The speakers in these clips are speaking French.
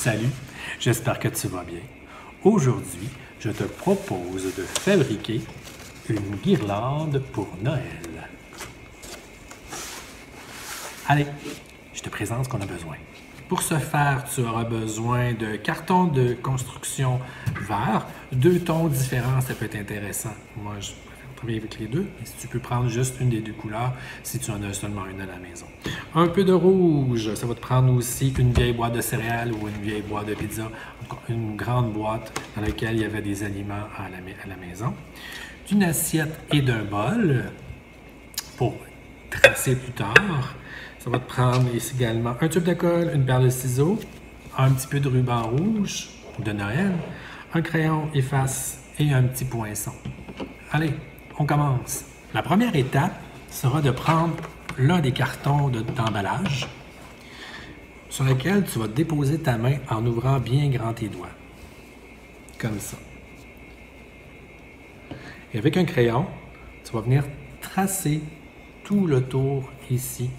Salut, j'espère que tu vas bien. Aujourd'hui, je te propose de fabriquer une guirlande pour Noël. Allez, je te présente ce qu'on a besoin. Pour ce faire, tu auras besoin de carton de construction vert, 2 tons différents, ça peut être intéressant. Moi, je préfère travailler avec les deux, mais si tu peux prendre juste une des deux couleurs, si tu en as seulement une à la maison. Un peu de rouge, ça va te prendre aussi une vieille boîte de céréales ou une vieille boîte de pizza, une grande boîte dans laquelle il y avait des aliments à la maison. D'une assiette et d'un bol pour tracer plus tard. Ça va te prendre ici également un tube de colle, une paire de ciseaux, un petit peu de ruban rouge de Noël, un crayon efface et un petit poinçon. Allez, on commence. La première étape sera de prendre l'un des cartons d'emballage sur lequel tu vas déposer ta main en ouvrant bien grand tes doigts. Comme ça. Et avec un crayon, tu vas venir tracer tout le tour ici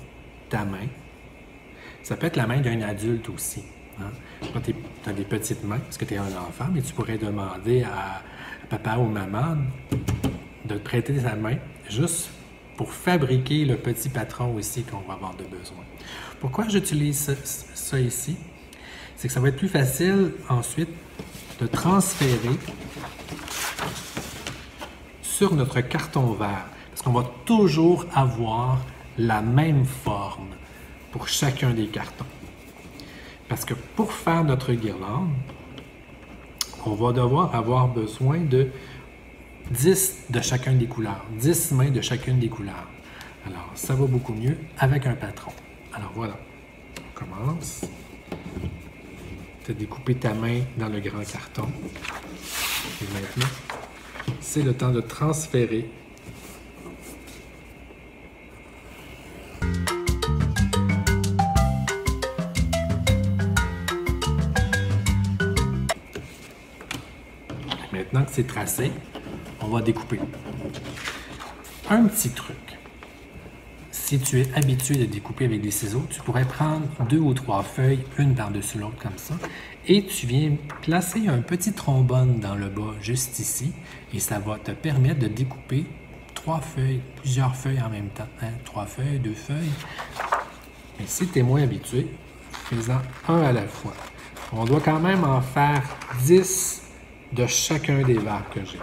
ta main. Ça peut être la main d'un adulte aussi. Hein? Quand tu as des petites mains, parce que tu es un enfant, mais tu pourrais demander à papa ou maman de te prêter sa main juste pour fabriquer le petit patron ici qu'on va avoir de besoin. Pourquoi j'utilise ça ici? C'est que ça va être plus facile ensuite de transférer sur notre carton vert. Parce qu'on va toujours avoir la même forme pour chacun des cartons. Parce que pour faire notre guirlande, on va devoir avoir besoin de 10 de chacune des couleurs, 10 mains de chacune des couleurs. Alors, ça va beaucoup mieux avec un patron. Alors voilà, on commence. Tu as découpé ta main dans le grand carton. Et maintenant, c'est le temps de transférer . Maintenant que c'est tracé, on va découper. Un petit truc. Si tu es habitué de découper avec des ciseaux, tu pourrais prendre 2 ou 3 feuilles, une par-dessus l'autre comme ça, et tu viens placer un petit trombone dans le bas, juste ici, et ça va te permettre de découper 3 feuilles, plusieurs feuilles en même temps. Hein? 3 feuilles, 2 feuilles. Mais si tu es moins habitué, fais-en un à la fois. On doit quand même en faire 10 de chacun des verres que j'ai.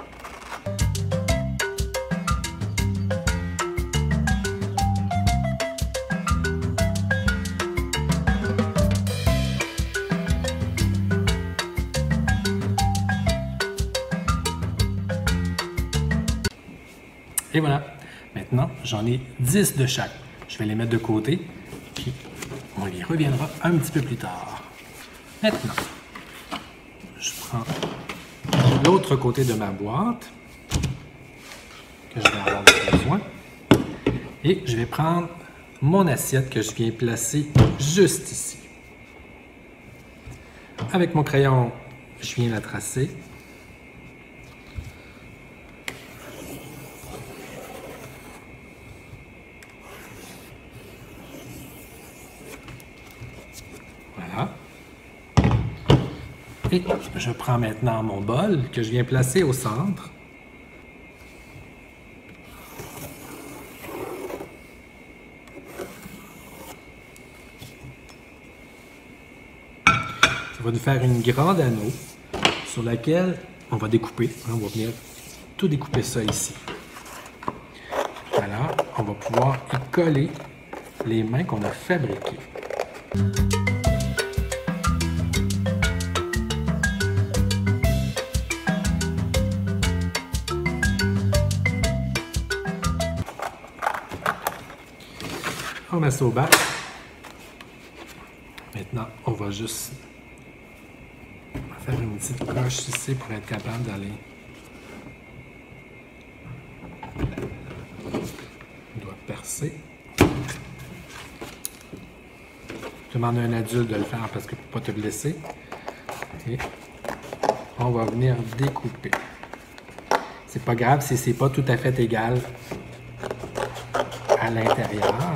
Et voilà. Maintenant, j'en ai 10 de chaque. Je vais les mettre de côté, puis on y reviendra un petit peu plus tard. Maintenant, je prends l'autre côté de ma boîte que je vais avoir besoin et je vais prendre mon assiette que je viens placer juste ici. Avec mon crayon, je viens la tracer. Voilà. Et je prends maintenant mon bol que je viens placer au centre. Ça va nous faire une grande anneau sur laquelle on va découper. On va venir tout découper ça ici. Voilà, on va pouvoir y coller les mains qu'on a fabriquées. On met ça au bas. Maintenant, on va juste faire une petite coche ici pour être capable d'aller. On doit percer. Je demande à un adulte de le faire parce que pour ne pas te blesser. Et on va venir découper. C'est pas grave si c'est pas tout à fait égal à l'intérieur.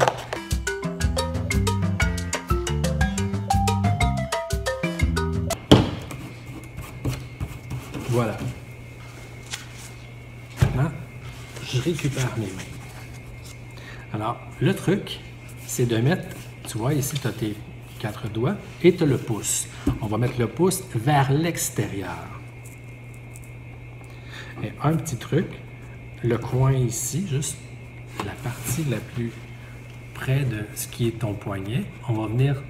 maintenant, je récupère mes mains. Alors, le truc, c'est de mettre, tu vois, ici, tu as tes 4 doigts et tu as le pouce. On va mettre le pouce vers l'extérieur. Et un petit truc, le coin ici, juste la partie la plus près de ce qui est ton poignet, on va venir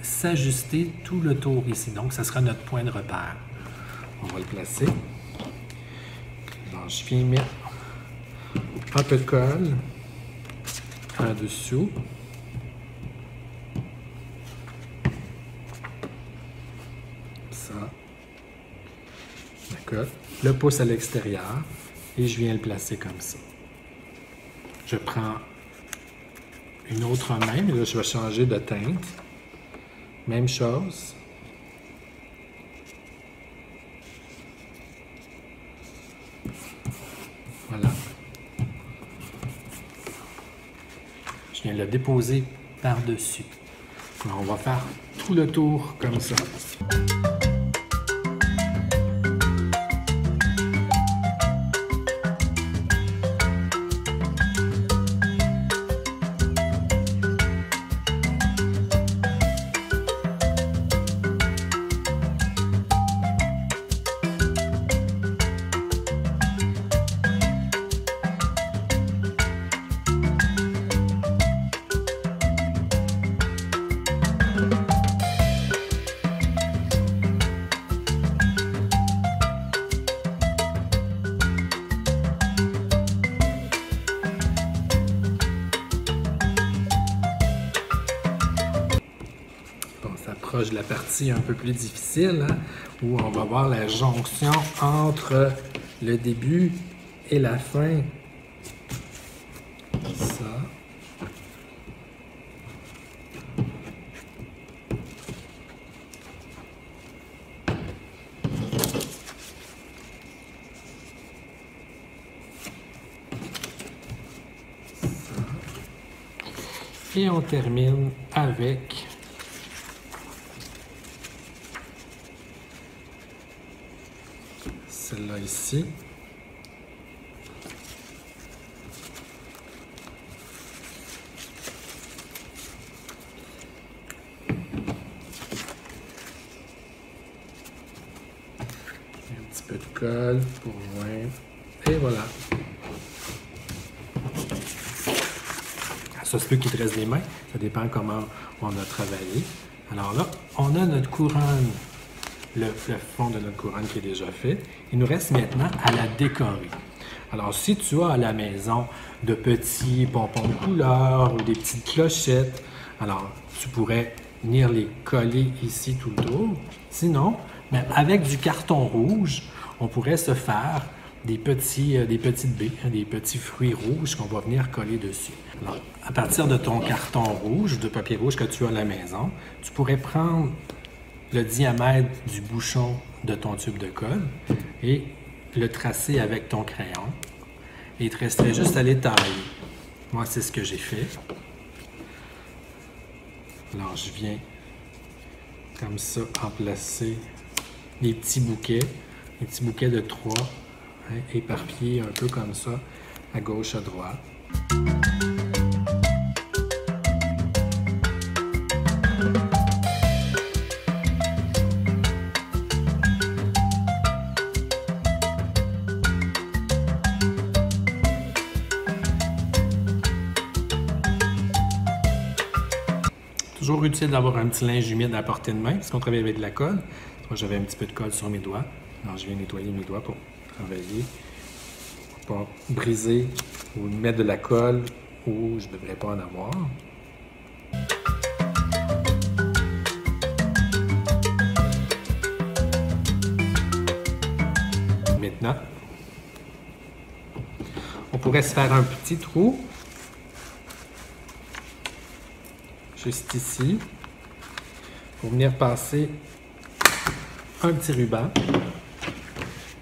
s'ajuster tout le tour ici. Donc, ça sera notre point de repère. On va le placer. Alors, je viens mettre un peu de colle en dessous. Ça. D'accord. Le pouce à l'extérieur et je viens le placer comme ça. Je prends une autre main, mais là, je vais changer de teinte. Même chose. Voilà. Je viens le déposer par-dessus. Alors, on va faire tout le tour comme ça. Proche de la partie un peu plus difficile, hein, où on va voir la jonction entre le début et la fin. Ça. Et on termine avec celle-là ici. Un petit peu de colle pour joindre. Et voilà. Ça se peut qu'il te reste des mains. Ça dépend comment on a travaillé. Alors là, on a notre couronne. Le fond de notre couronne qui est déjà fait. Il nous reste maintenant à la décorer. Alors, si tu as à la maison de petits pompons de couleur ou des petites clochettes, alors tu pourrais venir les coller ici tout le tour. Sinon, même avec du carton rouge, on pourrait se faire des petites baies, des petits fruits rouges qu'on va venir coller dessus. Alors, à partir de ton carton rouge, de papier rouge que tu as à la maison, tu pourrais prendre le diamètre du bouchon de ton tube de colle et le tracer avec ton crayon. Et il te resterait juste à les tailler. Moi, c'est ce que j'ai fait. Alors, je viens comme ça en placer des petits bouquets de 3, hein, éparpillés un peu comme ça, à gauche, à droite. Toujours utile d'avoir un petit linge humide à portée de main, parce qu'on travaille avec de la colle. Moi, j'avais un petit peu de colle sur mes doigts. Alors, je viens nettoyer mes doigts pour travailler. Pour pas briser ou mettre de la colle où je ne devrais pas en avoir. Maintenant, on pourrait se faire un petit trou juste ici, pour venir passer un petit ruban,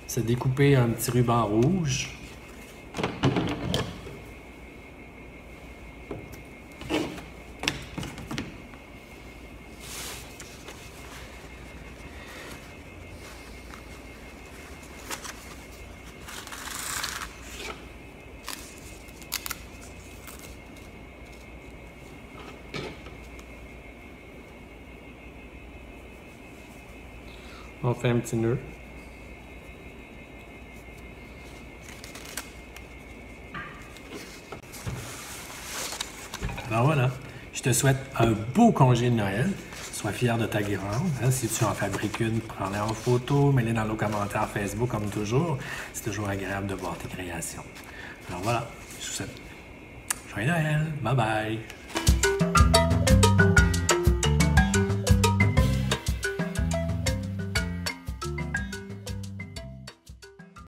se découper un petit ruban rouge. On fait un petit nœud. Alors voilà, je te souhaite un beau congé de Noël. Sois fier de ta guirlande. Hein? Si tu en fabriques une, prends-la en photo, mets-les dans nos commentaires Facebook comme toujours. C'est toujours agréable de voir tes créations. Alors voilà, je vous souhaite joyeux Noël. Bye bye.